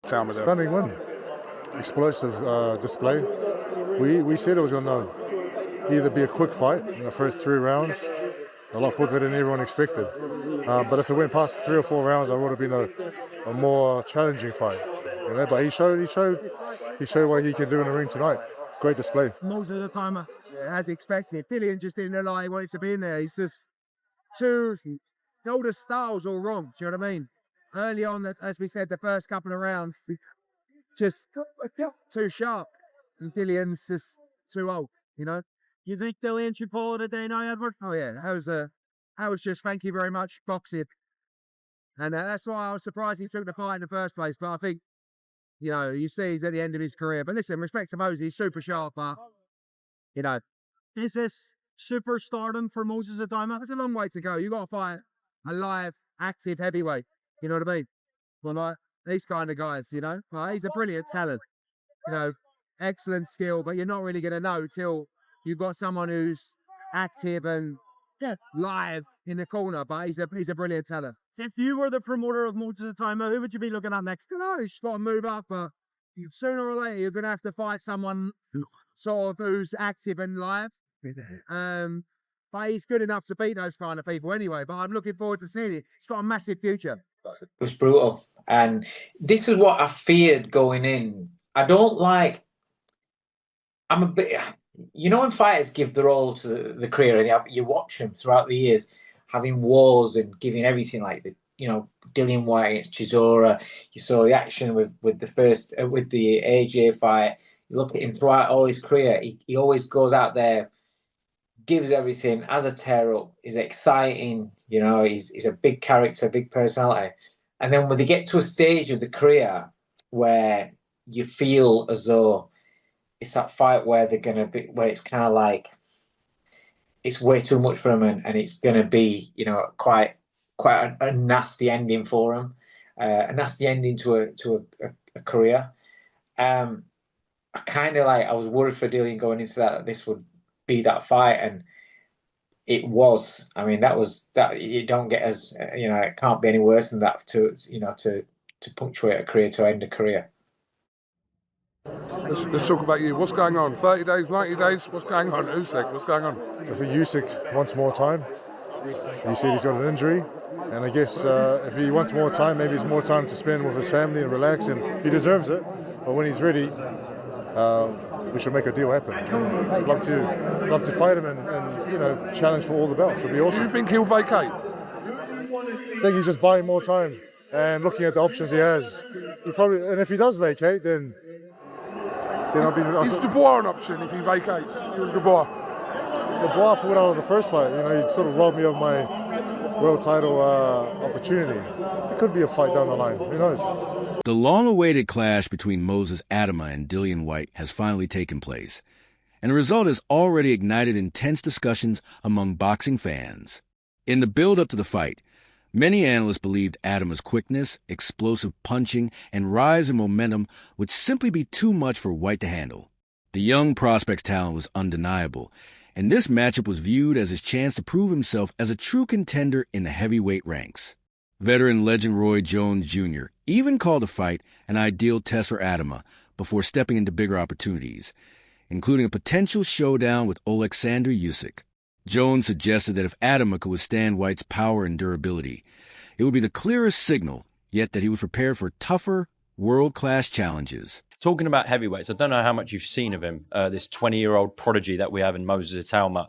Itauma there? Stunning win. Explosive display. We said it was going to either be a quick fight in the first 3 rounds, a lot quicker than everyone expected. But if it went past 3 or 4 rounds, it would have been a more challenging fight. You know, but he showed what he can do in the ring tonight. Great display. Moses Itauma, as expected. Dillian just didn't know he wanted to be in there. He's just all the styles all wrong. Do you know what I mean? Early on, as we said, the first couple of rounds, just too sharp. And Dillian's just too old, you know? You think Dillian should call it a day now, Edward? Oh, yeah. That was just thank you very much, boxing. And that's why I was surprised he took the fight in the first place. But I think, you know, you see he's at the end of his career. But listen, respect to Moses, he's super sharp, but, you know. Is this superstardom for Moses Itauma? It's a long way to go. You got to fight a live, active heavyweight. You know what I mean? Well, like, these kind of guys, you know. Well, he's a brilliant talent. You know, excellent skill, but you're not really going to know till you've got someone who's active and live in the corner. But he's a brilliant talent. If you were the promoter of Moses Itauma, who would you be looking at next? I don't know, he's got to move up, but sooner or later you're going to have to fight someone sort of who's active and live. But he's good enough to beat those kind of people anyway. But I'm looking forward to seeing it. He's got a massive future. It was brutal. And this is what I feared going in. I'm a bit, you know, when fighters give their all to the career and you watch them throughout the years having wars and giving everything, like Dillian Whyte against Chisora. You saw the action with the AJ fight. You look at him throughout all his career, he always goes out there, gives everything, has a tear up, is exciting, you know, he's a big character, big personality. And then when they get to a stage of the career where you feel as though it's that fight where where it's kind of like it's way too much for him, and it's going to be, you know, quite a nasty ending for him, a nasty ending to a career. I was worried for Dillian going into that this would be that fight, and it was. I mean, that you don't get as, you know, it can't be any worse than that to punctuate a career, to end a career. Let's talk about you. What's going on? 30 days, 90 days? What's going on? Usyk, what's going on? I think Usyk wants more time. He said he's got an injury. And I guess if he wants more time, maybe it's more time to spend with his family and relax. And he deserves it. But when he's ready, we should make a deal happen. I'd love to fight him and you know, challenge for all the belts. It'd be awesome. Do you think he'll vacate? I think he's just buying more time and looking at the options he has. And if he does vacate, then I'll be. Is Dubois an option if he vacates? Dubois pulled out of the first fight. You know, he sort of robbed me of my world title opportunity. It could be a fight down the line. Who knows? The long-awaited clash between Moses Itauma and Dillian Whyte has finally taken place, and the result has already ignited intense discussions among boxing fans. In the build-up to the fight, many analysts believed Itauma's quickness, explosive punching, and rise in momentum would simply be too much for Whyte to handle. The young prospect's talent was undeniable, and this matchup was viewed as his chance to prove himself as a true contender in the heavyweight ranks. Veteran legend Roy Jones Jr. even called the fight an ideal test for Itauma before stepping into bigger opportunities, including a potential showdown with Alexander Usyk. Jones suggested that if Itauma could withstand Whyte's power and durability, it would be the clearest signal, yet that he was prepared for tougher, world-class challenges. Talking about heavyweights, I don't know how much you've seen of him, this 20-year-old prodigy that we have in Moses Itauma.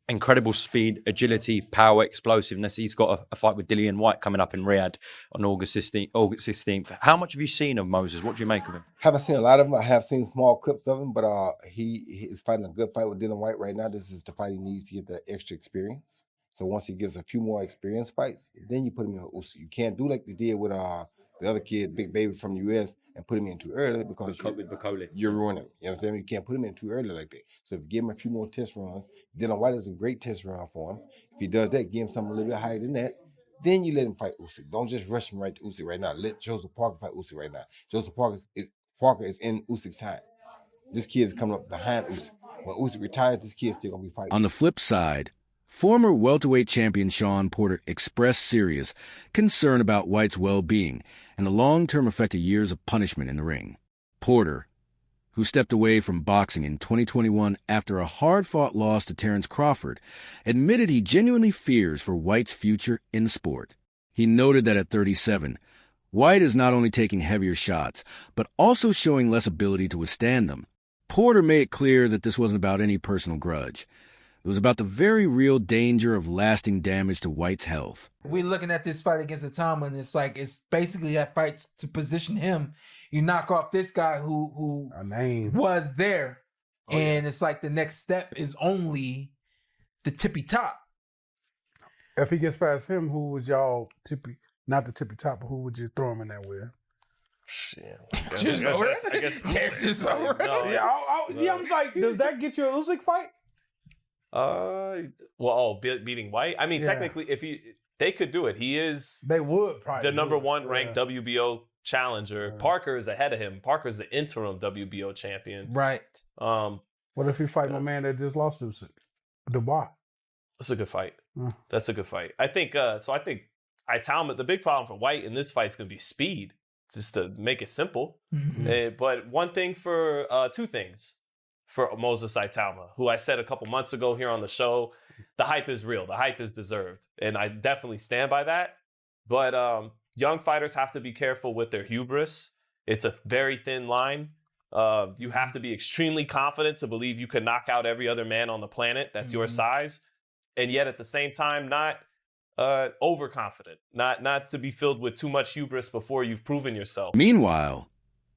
Incredible speed, agility, power, explosiveness. He's got a fight with Dillian Whyte coming up in Riyadh on August 16th. How much have you seen of Moses? What do you make of him? Haven't seen a lot of him. I have seen small clips of him, but he is fighting a good fight with Dillian Whyte right now. This is the fight he needs to get the extra experience. So once he gets a few more experience fights, then you put him in Usyk. You can't do like they did with the other kid, Big Baby from the U.S., and put him in too early because you're ruining him. You understand? You can't put him in too early like that. So if you give him a few more test runs, Dillian Whyte is a great test run for him. If he does that, give him something a little bit higher than that, then you let him fight Usyk. Don't just rush him right to Usyk right now. Let Joseph Parker fight Usyk right now. Joseph Parker is in Usyk's time. This kid is coming up behind Usyk. When Usyk retires, this kid's still going to be fighting. On the flip side, former welterweight champion Shawn Porter expressed serious concern about Whyte's well-being and the long-term effect of years of punishment in the ring. Porter, who stepped away from boxing in 2021 after a hard-fought loss to Terrence Crawford, admitted he genuinely fears for Whyte's future in the sport. He noted that at 37, Whyte is not only taking heavier shots, but also showing less ability to withstand them. Porter made it clear that this wasn't about any personal grudge. It was about the very real danger of lasting damage to Whyte's health. We're looking at this fight against Itauma, and it's basically that fight to position him. You knock off this guy who a name was there, and it's like the next step is only the tippy top. If he gets past him, who would y'all tippy? Not the tippy top, but who would you throw him in there with? Shit. I guess just over. No, Yeah, I'm like, does that get you a Usyk fight? Beating Whyte. I mean, Yeah. technically, they could do it. He is They would probably the number would. one ranked Yeah. WBO challenger. Yeah. Parker is ahead of him. Parker's the interim WBO champion. Right. What if he fight my man that just lost Usyk? Dubois. That's a good fight. Mm. That's a good fight. I think. I think Itauma. The big problem for Whyte in this fight is going to be speed. Just to make it simple. Mhm. But two things for Moses Itauma, who I said a couple months ago here on the show, the hype is real. The hype is deserved. And I definitely stand by that. But young fighters have to be careful with their hubris. It's a very thin line. You have to be extremely confident to believe you can knock out every other man on the planet that's your size. And yet at the same time, not overconfident, not to be filled with too much hubris before you've proven yourself. Meanwhile,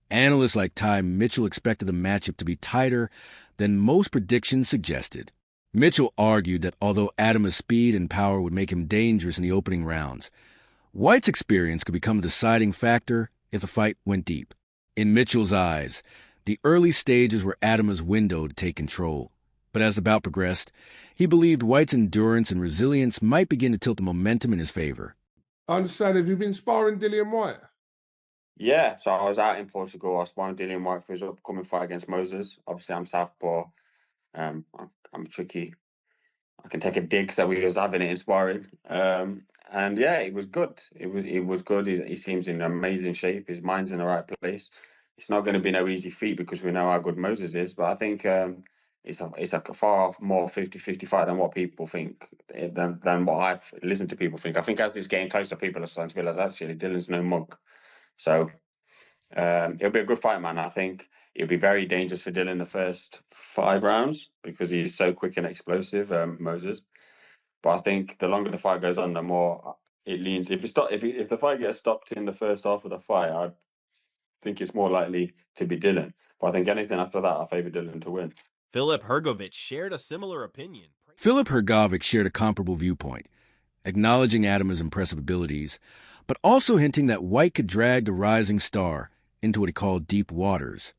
analysts like Ty Mitchell expected the matchup to be tighter than most predictions suggested. Mitchell argued that although Itauma's speed and power would make him dangerous in the opening rounds, Whyte's experience could become a deciding factor if the fight went deep. In Mitchell's eyes, the early stages were Itauma's window to take control. But as the bout progressed, he believed Whyte's endurance and resilience might begin to tilt the momentum in his favor. I understand, have you been sparring Dillian Whyte? Yeah, so I was out in Portugal. I was sparring Dillian Whyte for his upcoming fight against Moses. Obviously, I'm southpaw. I'm tricky. I can take a dig, so we was having it in sparring. And yeah, it was good. It was good. He seems in amazing shape. His mind's in the right place. It's not going to be no easy feat because we know how good Moses is. But I think it's a far more 50-50 fight than what people think, than what I've listened to people think. I think as this getting closer, people are starting to realize actually Dylan's no mug. So it'll be a good fight, man. I think it'll be very dangerous for Dylan the first 5 rounds because he's so quick and explosive, Moses. But I think the longer the fight goes on, the more it leans. If the fight gets stopped in the first half of the fight, I think it's more likely to be Dylan. But I think anything after that, I favour Dylan to win. Filip Hrgović shared a similar opinion. Filip Hrgović shared a comparable viewpoint, acknowledging Itauma's impressive abilities, but also hinting that Whyte could drag the rising star into what he called deep waters.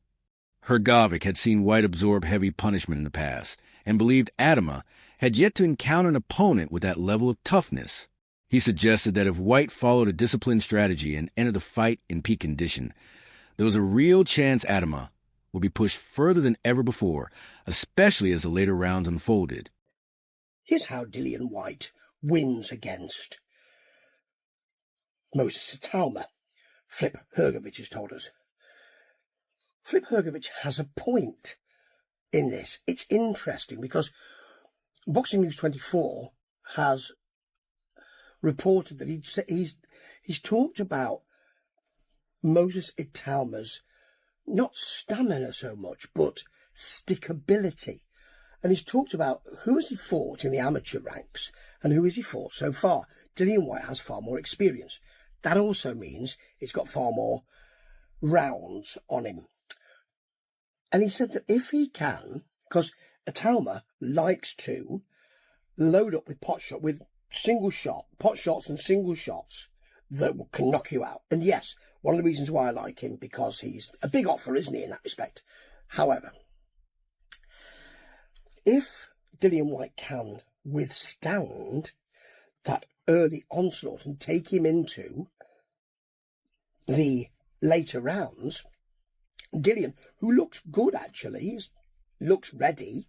Hrgović had seen Whyte absorb heavy punishment in the past and believed Itauma had yet to encounter an opponent with that level of toughness. He suggested that if Whyte followed a disciplined strategy and entered the fight in peak condition, there was a real chance Itauma would be pushed further than ever before, especially as the later rounds unfolded. Here's how Dillian Whyte wins against Moses Itauma. Filip Hrgović has told us. Filip Hrgović has a point in this. It's interesting because Boxing News 24 has reported that he's talked about Moses Itauma's not stamina so much, but stickability. And he's talked about who has he fought in the amateur ranks and who has he fought so far. Dillian Whyte has far more experience. That also means it's got far more rounds on him. And he said that if he can, because Itauma likes to load up with pot shots and single shots that can knock you out. And yes, one of the reasons why I like him, because he's a big offer, isn't he, in that respect? However, if Dillian Whyte can withstand that early onslaught and take him into the later rounds, Dillian, who looks good actually, looks ready,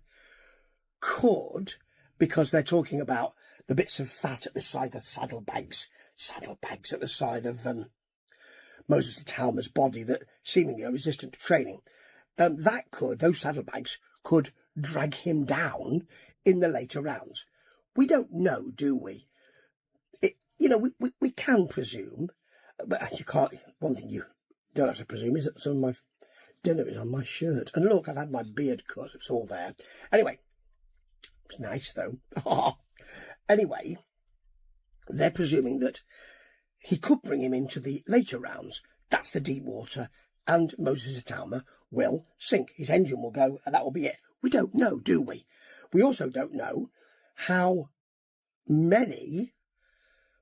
could because they're talking about the bits of fat at the side of saddlebags at the side of Moses Itauma's body that seemingly are resistant to training. Those saddlebags could drag him down in the later rounds. We don't know, do we? We can presume, but you can't. One thing you don't have to presume is that some of my dinner is on my shirt. And look, I've had my beard cut. It's all there. Anyway, it's nice though. Anyway, they're presuming that he could bring him into the later rounds. That's the deep water, and Moses Itauma will sink. His engine will go, and that will be it. We don't know, do we? We also don't know how many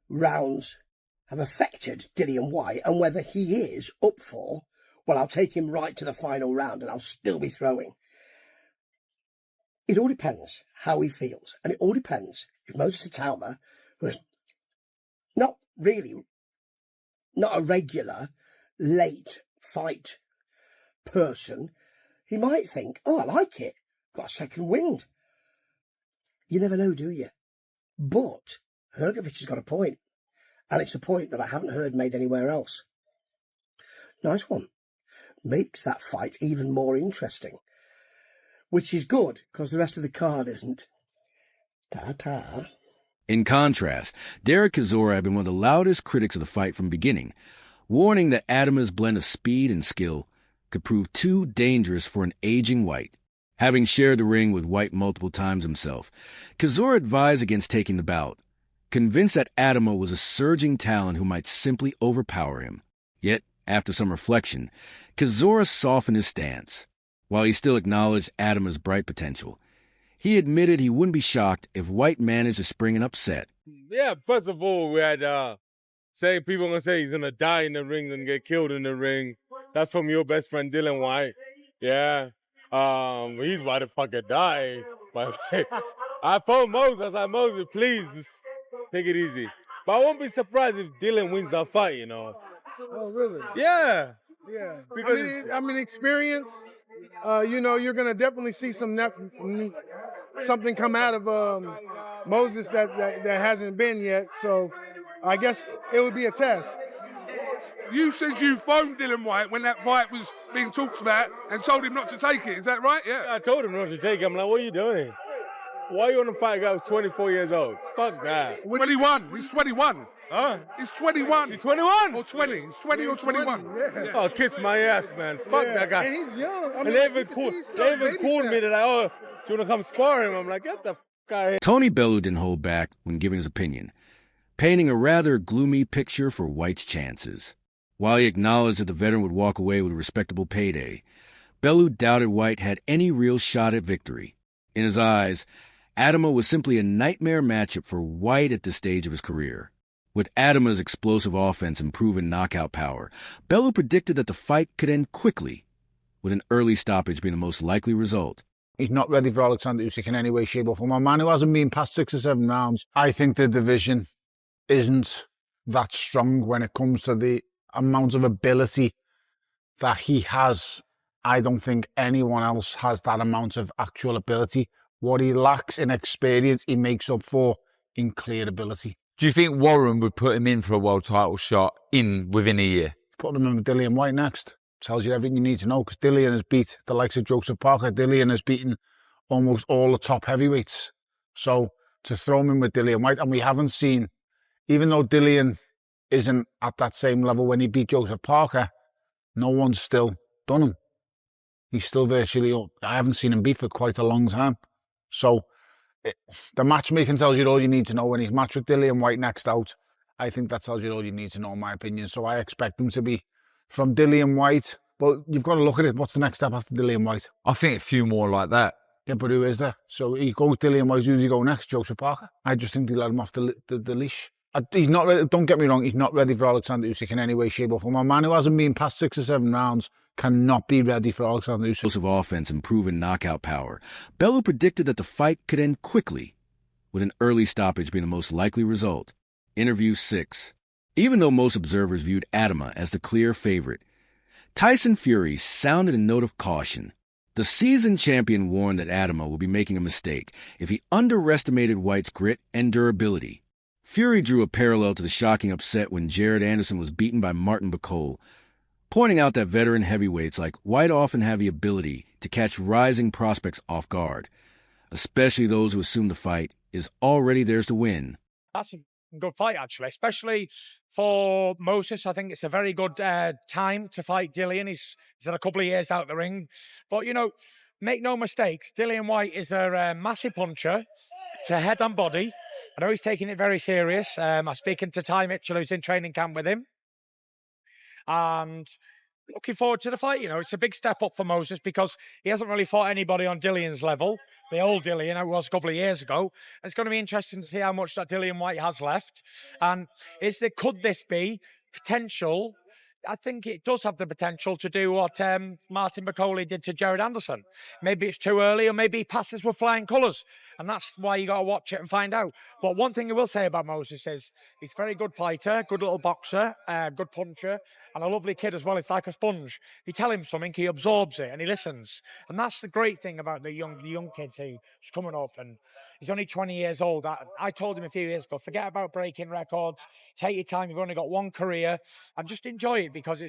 rounds have affected Dillian Whyte and whether he is up for, well, I'll take him right to the final round and I'll still be throwing. It all depends how he feels. And it all depends if Moses Itauma, who is not a regular late fight person, he might think, oh, I like it. Got a second wind. You never know, do you? But Hrgović has got a point. And it's a point that I haven't heard made anywhere else. Nice one. Makes that fight even more interesting. Which is good, because the rest of the card isn't. Ta-ta. In contrast, Derek Chisora had been one of the loudest critics of the fight from the beginning, warning that Itauma's blend of speed and skill could prove too dangerous for an aging Whyte. Having shared the ring with Whyte multiple times himself, Chisora advised against taking the bout, convinced that Itauma was a surging talent who might simply overpower him. Yet, after some reflection, Chisora softened his stance. While he still acknowledged Itauma's bright potential, he admitted he wouldn't be shocked if Whyte managed to spring an upset. Yeah, first of all, we had saying people are going to say he's going to die in the ring and get killed in the ring. That's from your best friend, Dillian Whyte. Yeah. He's about to fucking die. But I told Moses, I was like, Moses, please, just take it easy. But I won't be surprised if Dillian wins that fight, you know. Oh, really? Yeah. Yeah. Because I mean experience, you're going to definitely see something come out of Moses that hasn't been yet. So I guess it would be a test. You said you phoned Dillian Whyte when that fight was being talked about and told him not to take it. Is that right? Yeah. I told him not to take it. I'm like, what are you doing? Why are you on to fight a guy who's 24 years old? Fuck that. 21. He's 21. Huh? He's 21. He's 21? Or 20. He's 20 or 21. Yeah. Oh, kiss my ass, man. Fuck that guy. And he's young. I mean, And they even called me. They're like, oh, do you want to come spar him? I'm like, get the fuck out of here. Tony Bellew didn't hold back when giving his opinion, painting a rather gloomy picture for Whyte's chances. While he acknowledged that the veteran would walk away with a respectable payday, Bellew doubted Whyte had any real shot at victory. In his eyes, Itauma was simply a nightmare matchup for Whyte at this stage of his career. With Itauma's explosive offense and proven knockout power, Bellew predicted that the fight could end quickly, with an early stoppage being the most likely result. He's not ready for Alexander Usyk in any way, shape or form. A man who hasn't been past 6 or 7 rounds. I think the division isn't that strong when it comes to the amount of ability that he has. I don't think anyone else has that amount of actual ability. What he lacks in experience, he makes up for in clear ability. Do you think Warren would put him in for a world title shot within a year? Put him in with Dillian Whyte next. Tells you everything you need to know, because Dillian has beat the likes of Joseph Parker. Dillian has beaten almost all the top heavyweights. So to throw him in with Dillian Whyte, and we haven't seen, even though Dillian isn't at that same level when he beat Joseph Parker, no one's still done him. He's still virtually, I haven't seen him beat for quite a long time. So the matchmaking tells you all you need to know. When he's matched with Dillian Whyte next out, I think that tells you all you need to know, in my opinion. So I expect him to be from Dillian Whyte. But you've got to look at it. What's the next step after Dillian Whyte? I think a few more like that. Yeah, but who is there? So he goes Dillian Whyte. Who does he go next? Joseph Parker? I just think they let him off the leash. He's not ready, don't get me wrong, he's not ready for Alexander Usyk in any way, shape or form. A man who hasn't been past 6 or 7 rounds cannot be ready for Alexander Usyk. Explosive offense and proven knockout power, Bellew predicted that the fight could end quickly, with an early stoppage being the most likely result. Interview 6. Even though most observers viewed Itauma as the clear favorite, Tyson Fury sounded a note of caution, The seasoned champion warned that Itauma would be making a mistake if he underestimated Whyte's grit and durability. Fury drew a parallel to the shocking upset when Jared Anderson was beaten by Martin Bacol, pointing out that veteran heavyweights like Whyte often have the ability to catch rising prospects off guard, especially those who assume the fight is already theirs to win. That's a good fight, actually, especially for Moses. I think it's a very good time to fight Dillian. He's had a couple of years out the ring. But, you know, make no mistakes, Dillian Whyte is a massive puncher to head and body. I know he's taking it very serious. I'm speaking to Ty Mitchell, who's in training camp with him. And looking forward to the fight. You know, it's a big step up for Moses because he hasn't really fought anybody on Dillian's level. The old Dillian, it was a couple of years ago. It's going to be interesting to see how much that Dillian Whyte has left. And could this be potential? I think it does have the potential to do what Martin Bacoli did to Jared Anderson. Maybe it's too early, or maybe he passes with flying colours. And that's why you got to watch it and find out. But one thing I will say about Moses is he's a very good fighter, good little boxer, good puncher, and a lovely kid as well. It's like a sponge. You tell him something, he absorbs it and he listens. And that's the great thing about the young kids who's coming up. And he's only 20 years old. I told him a few years ago, forget about breaking records. Take your time. You've only got one career, and just enjoy it, because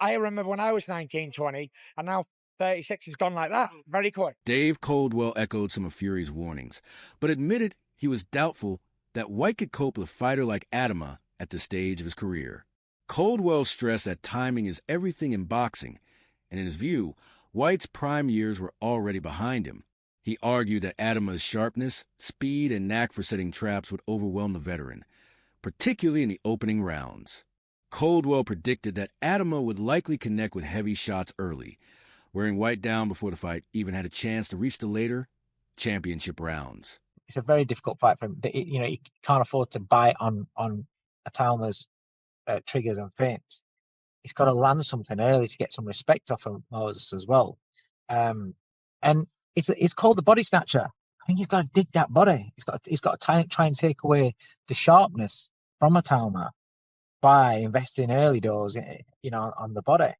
I remember when I was 19, 20, and now 36 has gone like that, very quick. Dave Coldwell echoed some of Fury's warnings, but admitted he was doubtful that Whyte could cope with a fighter like Itauma at this stage of his career. Coldwell stressed that timing is everything in boxing, and in his view, Whyte's prime years were already behind him. He argued that Itauma's sharpness, speed, and knack for setting traps would overwhelm the veteran, particularly in the opening rounds. Coldwell predicted that Itauma would likely connect with heavy shots early, wearing Whyte down before the fight even had a chance to reach the later championship rounds. It's a very difficult fight for him. You know, he can't afford to bite on Itauma's triggers and feints. He's got to land something early to get some respect off of Moses as well. And it's called the body snatcher. I think he's got to dig that body. He's got to try and take away the sharpness from Itauma by investing early doors, you know, on the body.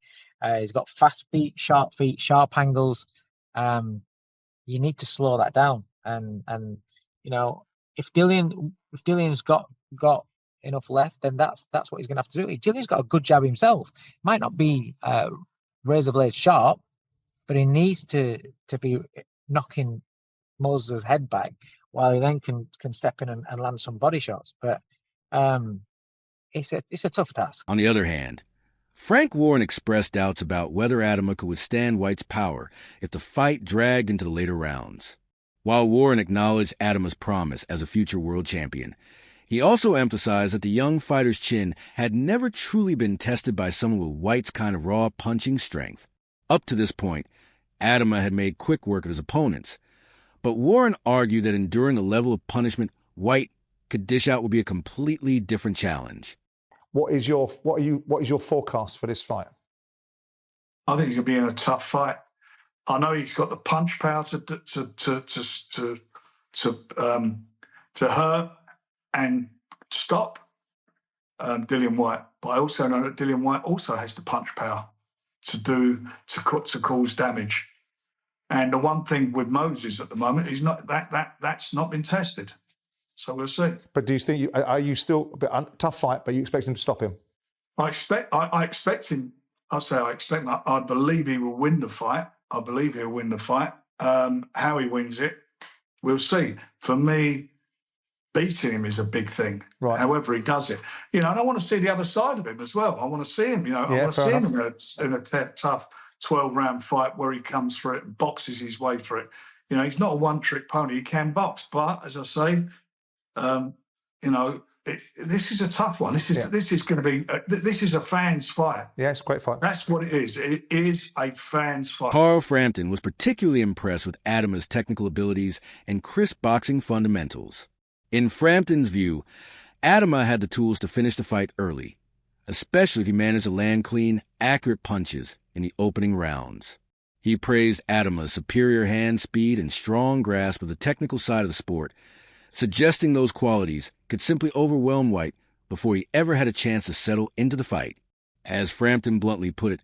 He's got fast feet, sharp angles. You need to slow that down. And you know, if Dillian's got enough left, then that's what he's going to have to do. Dillian's got a good jab himself. Might not be razor blade sharp, but he needs to be knocking Moses' head back while he then can step in and land some body shots. But it's a tough task. On the other hand, Frank Warren expressed doubts about whether Itauma could withstand Whyte's power if the fight dragged into the later rounds. While Warren acknowledged Itauma's promise as a future world champion, he also emphasized that the young fighter's chin had never truly been tested by someone with Whyte's kind of raw punching strength. Up to this point, Itauma had made quick work of his opponents, but Warren argued that enduring the level of punishment Whyte could dish out would be a completely different challenge. What is your forecast for this fight? I think he's going to be in a tough fight. I know he's got the punch power to hurt and stop Dillian Whyte, but I also know that Dillian Whyte also has the punch power to cause damage. And the one thing with Moses at the moment is not that's not been tested. So we'll see. But do you think are you still a bit tough fight? But you expect him to stop him? I expect him. I believe he will win the fight. I believe he'll win the fight. How he wins it, we'll see. For me, beating him is a big thing. Right. However he does it, you know, and I want to see the other side of him as well. I want to see him. You know, I want to see him in a tough 12-round fight where he comes through it and boxes his way through it. You know, he's not a one-trick pony. He can box, but as I say, you know, this is a tough one. This is going to be. This is a fans' fight. Yeah, it's a great fight. That's what it is. It is a fans' fight. Carl Frampton was particularly impressed with Itauma's technical abilities and crisp boxing fundamentals. In Frampton's view, Itauma had the tools to finish the fight early, especially if he managed to land clean, accurate punches in the opening rounds. He praised Itauma's superior hand speed and strong grasp of the technical side of the sport, suggesting those qualities could simply overwhelm Whyte before he ever had a chance to settle into the fight. As Frampton bluntly put it,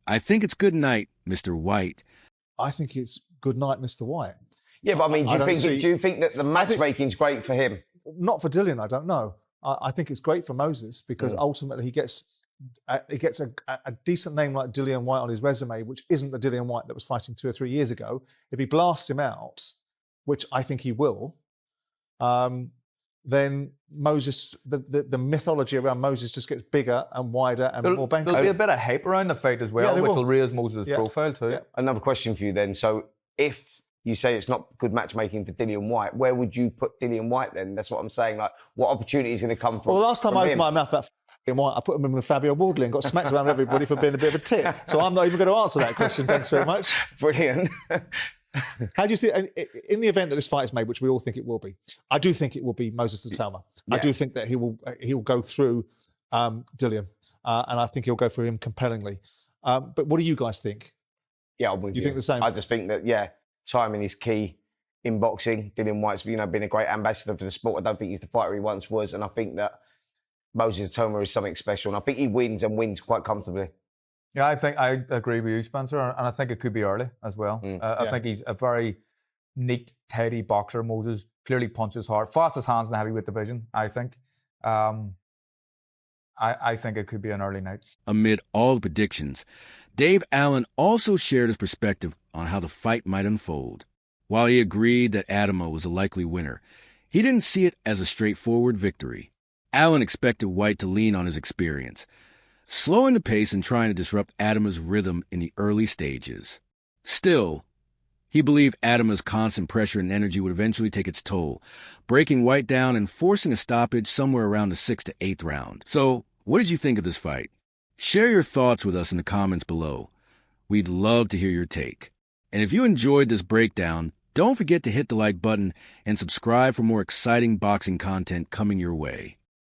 "I think it's good night, Mr. Whyte, I think it's good night, Mr. White. Yeah, but I mean, do you think that the matchmaking's great for him? Not for Dillian, I don't know. I think it's great for Moses because ultimately he gets a decent name like Dillian Whyte on his resume, which isn't the Dillian Whyte that was fighting 2 or 3 years ago. If he blasts him out, which I think he will, then Moses, the mythology around Moses just gets bigger and wider and more bankable. There'll be a bit of hype around the fight as well, which will raise Moses' profile too. Yeah. Another question for you then. So if you say it's not good matchmaking for Dillian Whyte, where would you put Dillian Whyte then? That's what I'm saying. Like, what opportunity is going to come from? Well, the last time I opened him? my mouth about Dillian Whyte, I put him in with Fabio Wardley and got smacked around everybody for being a bit of a tit. So I'm not even going to answer that question. Thanks very much. Brilliant. How do you see it in the event that this fight is made, which we all think it will be? I do think it will be Moses Itauma. I do think that he will go through Dillian, and I think he'll go through him compellingly. But what do you guys think? Yeah, I'm with you. You think the same? I just think that timing is key in boxing. Dillian Whyte's been a great ambassador for the sport. I don't think he's the fighter he once was, and I think that Moses Itauma is something special, and I think he wins quite comfortably. Yeah, I agree with you, Spencer, and I think it could be early as well. I think he's a very neat, tidy boxer. Moses clearly punches hard, fastest hands in the heavyweight division. I think. I think it could be an early night. Amid all the predictions, Dave Allen also shared his perspective on how the fight might unfold. While he agreed that Itauma was a likely winner, he didn't see it as a straightforward victory. Allen expected Whyte to lean on his experience, slowing the pace and trying to disrupt Itauma's rhythm in the early stages. Still, he believed Itauma's constant pressure and energy would eventually take its toll, breaking Whyte down and forcing a stoppage somewhere around the 6th to 8th round. So, what did you think of this fight? Share your thoughts with us in the comments below. We'd love to hear your take. And if you enjoyed this breakdown, don't forget to hit the like button and subscribe for more exciting boxing content coming your way.